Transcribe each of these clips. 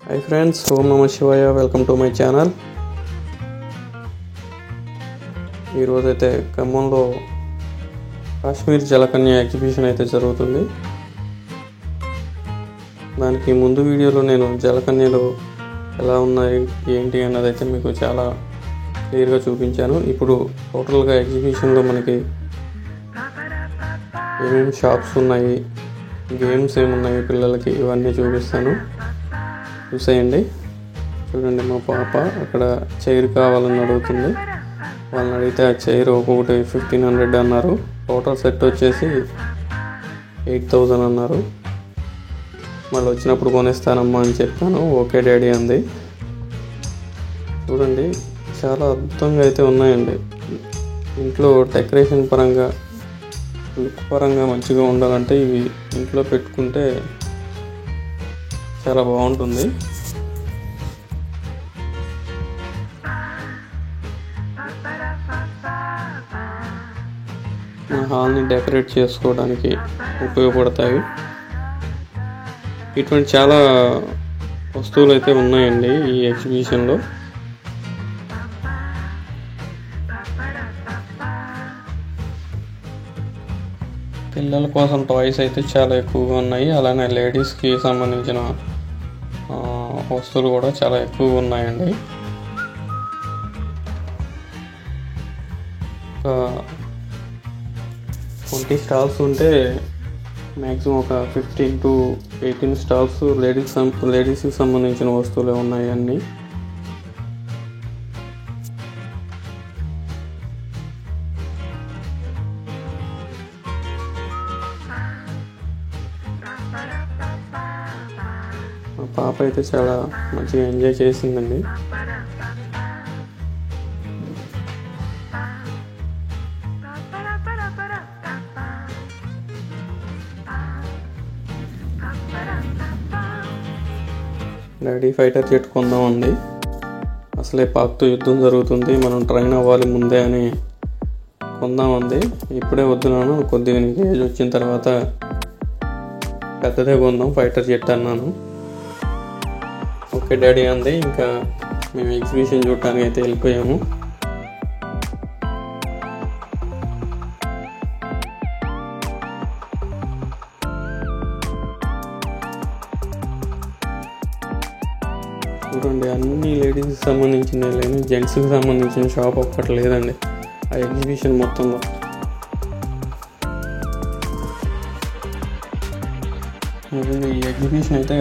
Hi friends, Om Namah Shivaya, welcome to my channel. ఈ రోజు అయితే ఖమ్మంలో కాశ్మీర్ జలకన్య ఎగ్జిబిషన్ అయితే జరుగుతుంది. దానికి ముందు వీడియోలో నేను జలకన్యలు ఎలా ఉన్నాయి ఏంటి అన్నది అయితే మీకు చాలా క్లియర్గా చూపించాను. ఇప్పుడు టోటల్గా ఎగ్జిబిషన్లో మనకి ఏమేమి షాప్స్ ఉన్నాయి, గేమ్స్ ఏమున్నాయి పిల్లలకి, ఇవన్నీ చూపిస్తాను. చూసేయండి. చూడండి, మా పాప అక్కడ చైర్ కావాలని అడుగుతుంది. వాళ్ళని అడిగితే ఆ చైర్ ఒక్కొక్కటి 1500 అన్నారు. టోటల్ సెట్ వచ్చేసి 8000 అన్నారు. మళ్ళీ వచ్చినప్పుడు కొనేస్తానమ్మా అని చెప్పాను. ఓకే డాడీ అంది. చూడండి, చాలా అద్భుతంగా అయితే ఉన్నాయండి. ఇంట్లో డెకరేషన్ పరంగా, లుక్ పరంగా మంచిగా ఉండాలంటే ఇవి ఇంట్లో పెట్టుకుంటే చాలా బాగుంటుంది. మన హాల్ని డెకరేట్ చేసుకోవడానికి ఉపయోగపడతాయి. ఇటువంటి చాలా వస్తువులు అయితే ఉన్నాయండి ఈ ఎగ్జిబిషన్లో. పిల్లల కోసం టాయ్స్ అయితే చాలా ఎక్కువగా ఉన్నాయి. అలానే లేడీస్కి సంబంధించిన వస్తువులు కూడా చాలా ఎక్కువగా ఉన్నాయండి. 20 స్టాల్స్ ఉంటే మ్యాక్సిమం ఒక 15 to 18 స్టాల్స్ లేడీస్కి సంబంధించిన వస్తువులే ఉన్నాయి అన్నీ. మా పాప అయితే చాలా మంచిగా ఎంజాయ్ చేసిందండి. డాడీ ఫైటర్ జెట్ కొందామండి. అసలే పాక్తో యుద్ధం జరుగుతుంది, మనం ట్రైన్ అవ్వాలి ముందే అని కొందామంది. ఇప్పుడే వద్దున్నాను, కొద్దిగా నీకు ఏజ్ వచ్చిన తర్వాత పెద్దదే కొందాం ఫైటర్ జెట్ అన్నాను. ఓకే డాడీ అంది. ఇంకా మేము ఎగ్జిబిషన్ చూడటానికి అయితే వెళ్ళిపోయాము. చూడండి, అన్ని లేడీస్కి సంబంధించిన లేని జెంట్స్కి సంబంధించిన షాప్ ఒక్కటి లేదండి ఆ ఎగ్జిబిషన్ మొత్తంలో. ఈ ఎగ్జిబిషన్ అయితే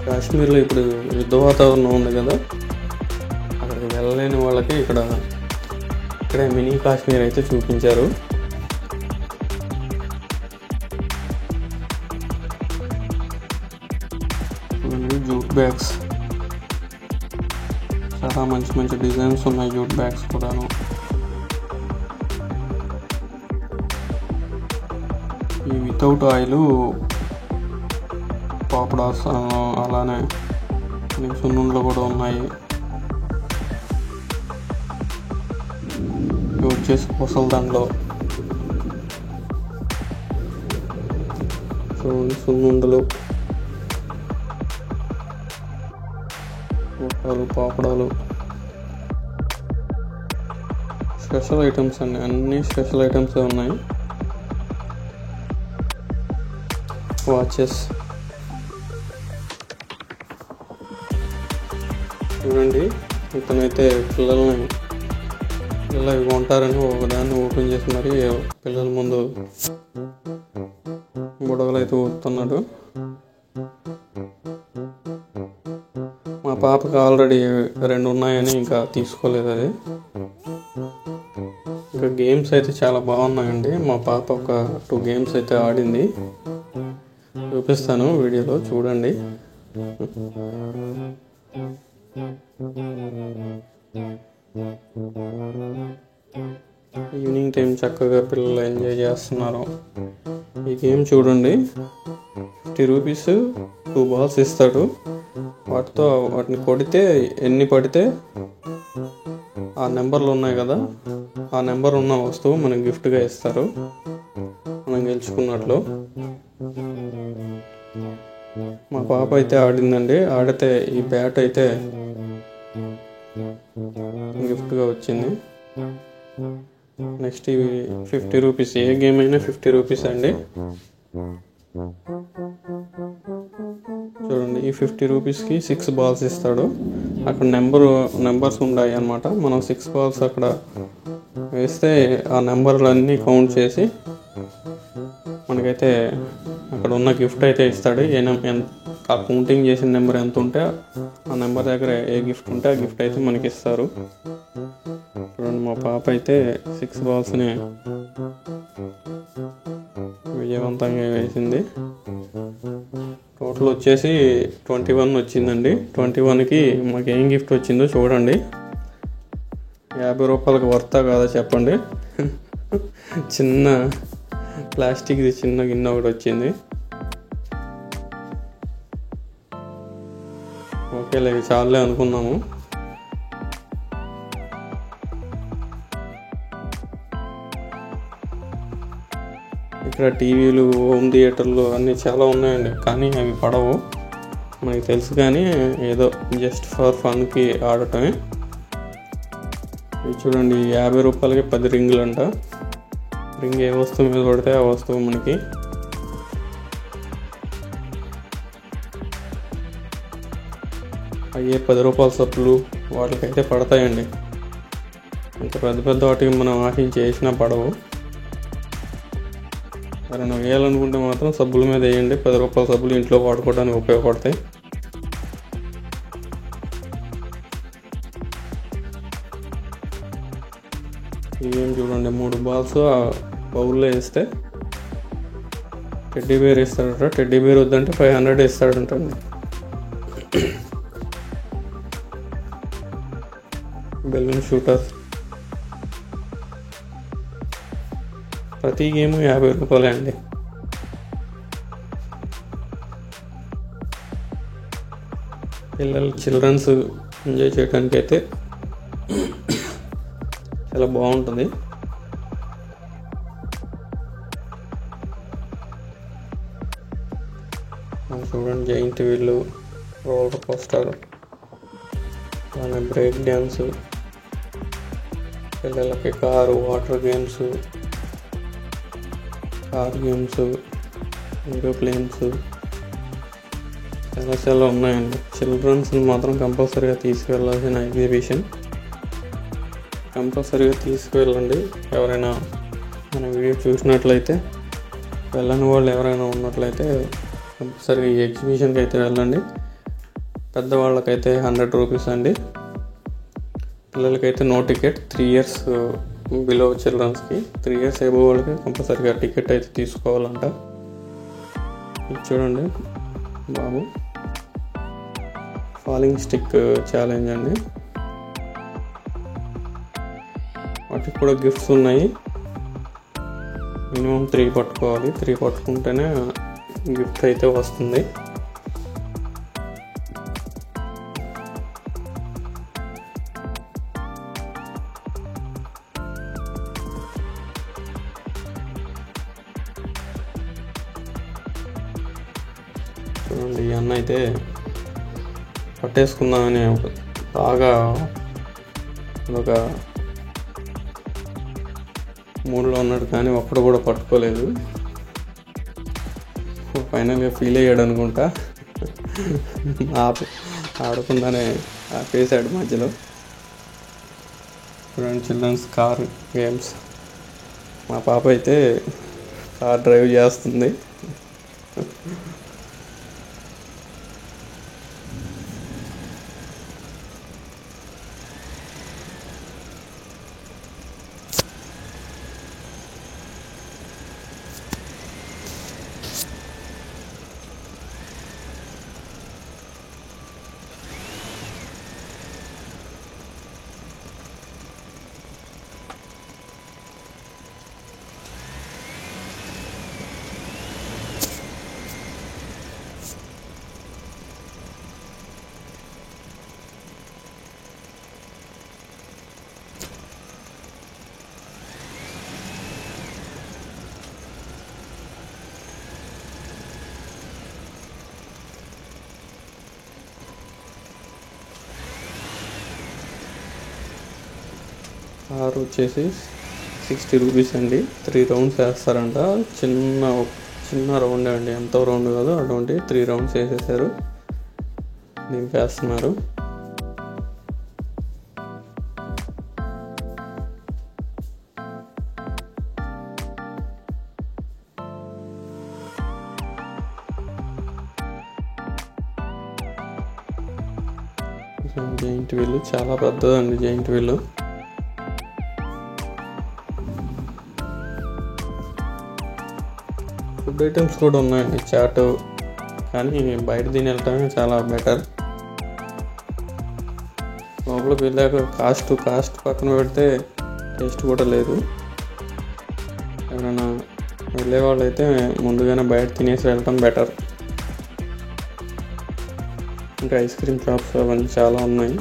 కాశ్మీర్లో ఇప్పుడు యుద్ధ వాతావరణం ఉంది కదా, అక్కడికి వెళ్ళలేని వాళ్ళకి ఇక్కడే మినీ కాశ్మీర్ అయితే చూపించారు. జూట్ బ్యాగ్స్ చాలా మంచి మంచి డిజైన్స్ ఉన్నాయి. జూట్ బ్యాగ్స్ కూడాను. ఈ వితౌట్ ఆయిల్ పాపడాస్, అలానే సున్నుండలు కూడా ఉన్నాయి. ఇవి వచ్చేసి పొసల దండలు, సున్నుండలు, పాపడాలు, స్పెషల్ ఐటమ్స్ అండి. అన్ని స్పెషల్ ఐటమ్స్ ఉన్నాయి. వాచెస్ చూడండి, ఇతనైతే పిల్లలు ఇవి కొంటారని ఒకదాన్ని ఓపెన్ చేసి మరి పిల్లల ముందు బుడగలు అయితే ఊతున్నాడు. మా పాపకి ఆల్రెడీ 2 ఉన్నాయని ఇంకా తీసుకోలేదు అది. ఇంకా గేమ్స్ అయితే చాలా బాగున్నాయండి. మా పాప ఒక 2 గేమ్స్ అయితే ఆడింది. చూపిస్తాను వీడియోలో, చూడండి. ఈవినింగ్ టైం చక్కగా పిల్లలు ఎంజాయ్ చేస్తున్నారు. ఈ గేమ్ చూడండి, 50 రూపీస్ 2 బాల్స్ ఇస్తాడు. వాటిని కొడితే ఎన్ని పడితే ఆ నెంబర్లు ఉన్నాయి కదా, ఆ నెంబర్ ఉన్న వస్తువు మనకి గిఫ్ట్గా ఇస్తారు మనం గెలుచుకున్నట్లు. మా పాప అయితే ఆడిందండి. ఆడితే ఈ బ్యాట్ అయితే గిఫ్ట్గా వచ్చింది. నెక్స్ట్ ఇవి 50 రూపీస్, ఏ గేమ్ అయినా 50 రూపీస్ అండి. చూడండి, ఈ 50 రూపీస్కి 6 బాల్స్ ఇస్తాడు. అక్కడ నెంబర్స్ ఉన్నాయి అన్నమాట. మనం 6 బాల్స్ అక్కడ వేస్తే ఆ నెంబర్లన్నీ కౌంట్ చేసి మనకైతే అక్కడ ఉన్న గిఫ్ట్ అయితే ఇస్తాడు. ఆ కౌంటింగ్ చేసిన నెంబర్ ఎంత ఉంటే ఆ నెంబర్ దగ్గర ఏ గిఫ్ట్ ఉంటే ఆ గిఫ్ట్ అయితే మనకి ఇస్తారు. చూడండి, మా పాప అయితే 6 బాల్స్ని విజయవంతంగా వేసింది. టోటల్ వచ్చేసి 21 వచ్చిందండి. 21కి మాకు ఏం గిఫ్ట్ వచ్చిందో చూడండి. 50 రూపాయలకు వర్తా కాదా చెప్పండి. చిన్న ప్లాస్టిక్ది చిన్న గిన్నె ఒకటి వచ్చింది. ఓకేలే, చాలే అనుకున్నాము. ఇక్కడ టీవీలు, హోమ్ థియేటర్లు అన్నీ చాలా ఉన్నాయండి. కానీ అవి పడవు, మనకి తెలుసు. కానీ ఏదో జస్ట్ ఫర్ ఫన్కి ఆడటమే. ఇవి చూడండి, 50 రూపాయలకి 10 రింగులు అంట. రింగ్ ఏ వస్తువు మీద పడితే ఆ వస్తువు మనకి. అయ్యే 10 రూపాయల సబ్బులు వాటికైతే పడతాయండి. అంత పెద్ద పెద్ద వాటికి మనం ఆశించి వేసినా పడవు. ఎవరైనా వేయాలనుకుంటే మాత్రం సబ్బుల మీద వేయండి. 10 రూపాయల సబ్బులు ఇంట్లో వాడుకోవడానికి ఉపయోగపడతాయి. ఏం చూడండి, 3 బాల్స్ ఆ బౌల్లో వేస్తే టెడ్డీ బేర్ ఇస్తాడట. టెడ్డీ బేర్ వద్దంటే 500 ఇస్తాడంటండి. బెలూన్ షూటర్స్ ప్రతి గేమ్ 50 రూపాయలే అండి. చిల్డ్రన్స్ ఎంజాయ్ చేయడానికి అయితే చాలా బాగుంటుంది. చూడండి, జైంట్ వీళ్ళు, రోలర్ కోస్టర్, అలానే బ్రేక్ డ్యాన్స్, పిల్లలకి car, water games, car games, aeroplanes చాలా ఉన్నాయండి. చిల్డ్రన్స్ని మాత్రం కంపల్సరీగా తీసుకెళ్ళాల్సిన ఎగ్జిబిషన్. కంపల్సరీగా తీసుకువెళ్ళండి. ఎవరైనా మన వీడియో చూసినట్లయితే, వెళ్ళని వాళ్ళు ఎవరైనా ఉన్నట్లయితే కంపల్సరీగా ఈ ఎగ్జిబిషన్కి అయితే వెళ్ళండి. పెద్దవాళ్ళకైతే 100 రూపీస్ అండి. పిల్లలకైతే నో టికెట్. 3 years బిలో చిల్డ్రన్స్కి, 3 years అబోవ్ వాళ్ళకి కంపల్సరీగా టికెట్ అయితే తీసుకోవాలంట. ఇది చూడండి బాబు, ఫాలింగ్ స్టిక్ ఛాలెంజ్ అండి. వాటికి కూడా గిఫ్ట్స్ ఉన్నాయి. మినిమం 3 పట్టుకోవాలి. 3 పట్టుకుంటేనే గిఫ్ట్ అయితే వస్తుంది. చూడండి, ఈ అన్న అయితే పట్టేసుకుందామని బాగా ఒక మూడ్లో ఉన్నాడు, కానీ ఒక్కడు కూడా పట్టుకోలేదు. ఫైనల్గా ఫీల్ అయ్యాడు అనుకుంటా. ఆడకుండానే ఆపేసాడు మధ్యలో. చూడండి, చిల్డ్రన్స్ కార్ గేమ్స్. మా పాప అయితే కార్ డ్రైవ్ చేస్తుంది. కార్ వచ్చేసి 60 రూపీస్ అండి. 3 రౌండ్స్ వేస్తారంట. చిన్న రౌండ్ అండి, ఎంతో రౌండ్ కాదు, అటువంటి 3 రౌండ్స్ వేసేసారు, నింపేస్తున్నారు. జైంట్ వీల్ చాలా పెద్దదండి. జైంట్ వీల్ ఫుడ్ ఐటమ్స్ కూడా ఉన్నాయండి, చాట్, కానీ బయట తిని వెళ్ళటమే చాలా బెటర్. లోపలికి వెళ్ళాక కాస్ట్ పక్కన పెడితే టేస్ట్ కూడా లేదు. ఎవరైనా వెళ్ళే వాళ్ళు అయితే ముందుగానే బయట తినేసి వెళ్ళటం బెటర్. ఇంకా ఐస్ క్రీమ్ షాప్స్ అవన్నీ చాలా ఉన్నాయి.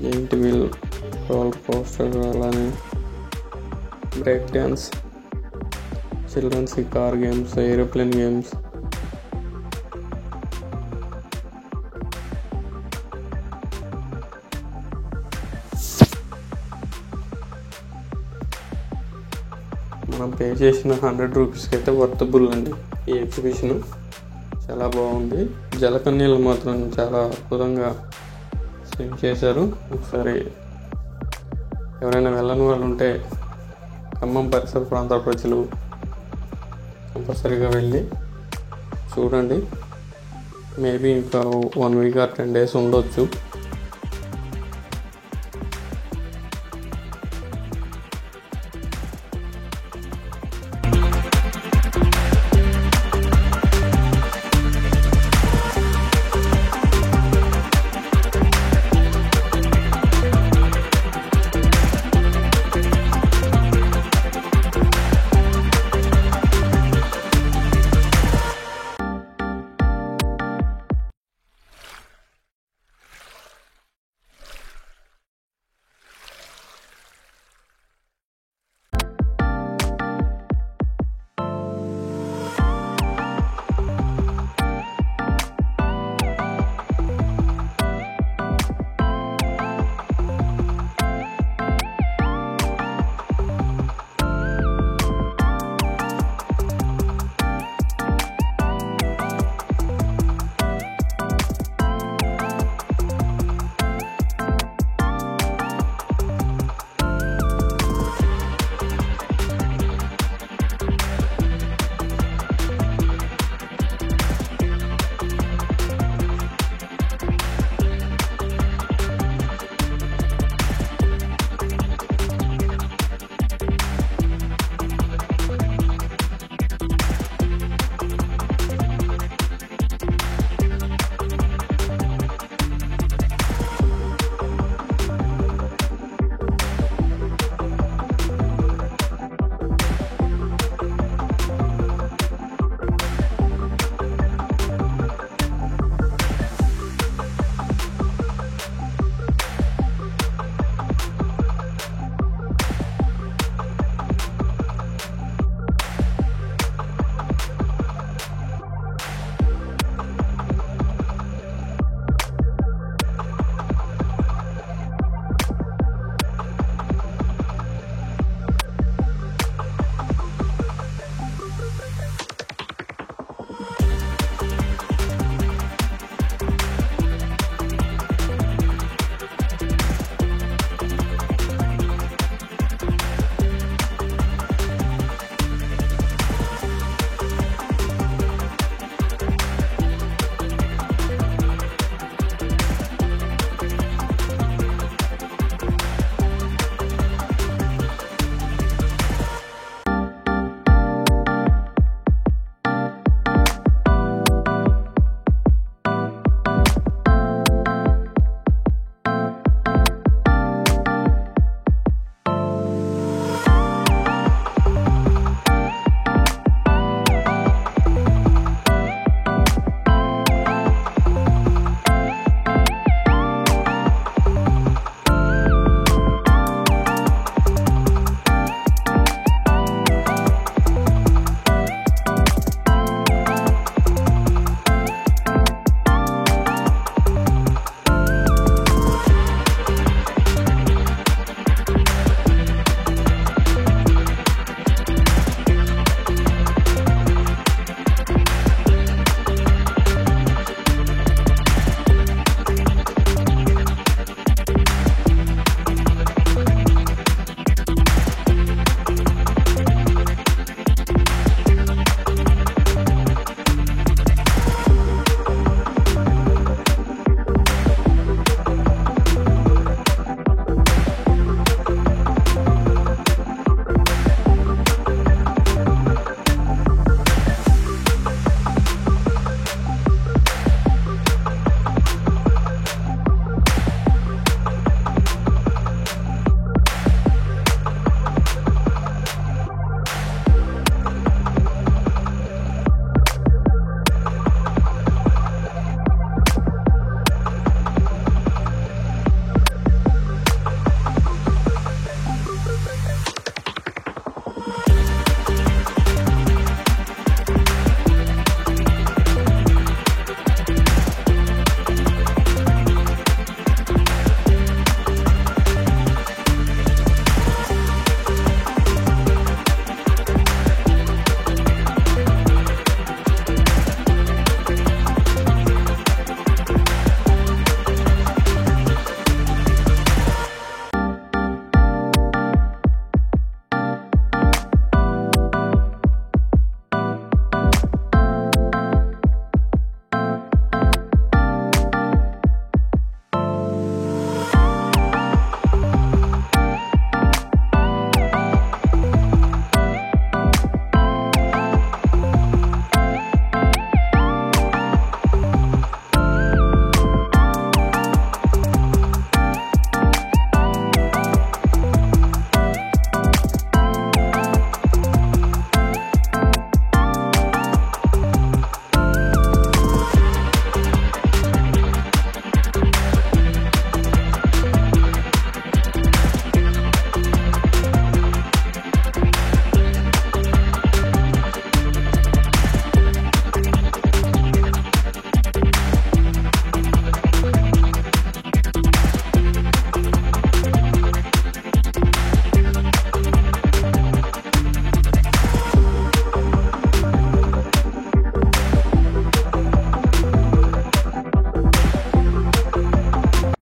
జైంట్ వీల్, రోలర్ కోస్టర్, అలానే break dance, children's car games, aeroplane games, మనం పే చేసిన 100 రూపీస్కి అయితే వర్తబుల్ అండి. ఈ ఎగ్జిబిషన్ చాలా బాగుంది. జలకన్యలు మాత్రం చాలా అద్భుతంగా స్విమ్ చేశారు. ఒకసారి ఎవరైనా వెళ్ళని వాళ్ళు ఉంటే ఖమ్మం పరిసర ప్రాంతాల ప్రజలు కంపల్సరీగా వెళ్ళి చూడండి. మేబీ ఇంకా 1 వీక్ ఆర్ 10 డేస్ ఉండొచ్చు.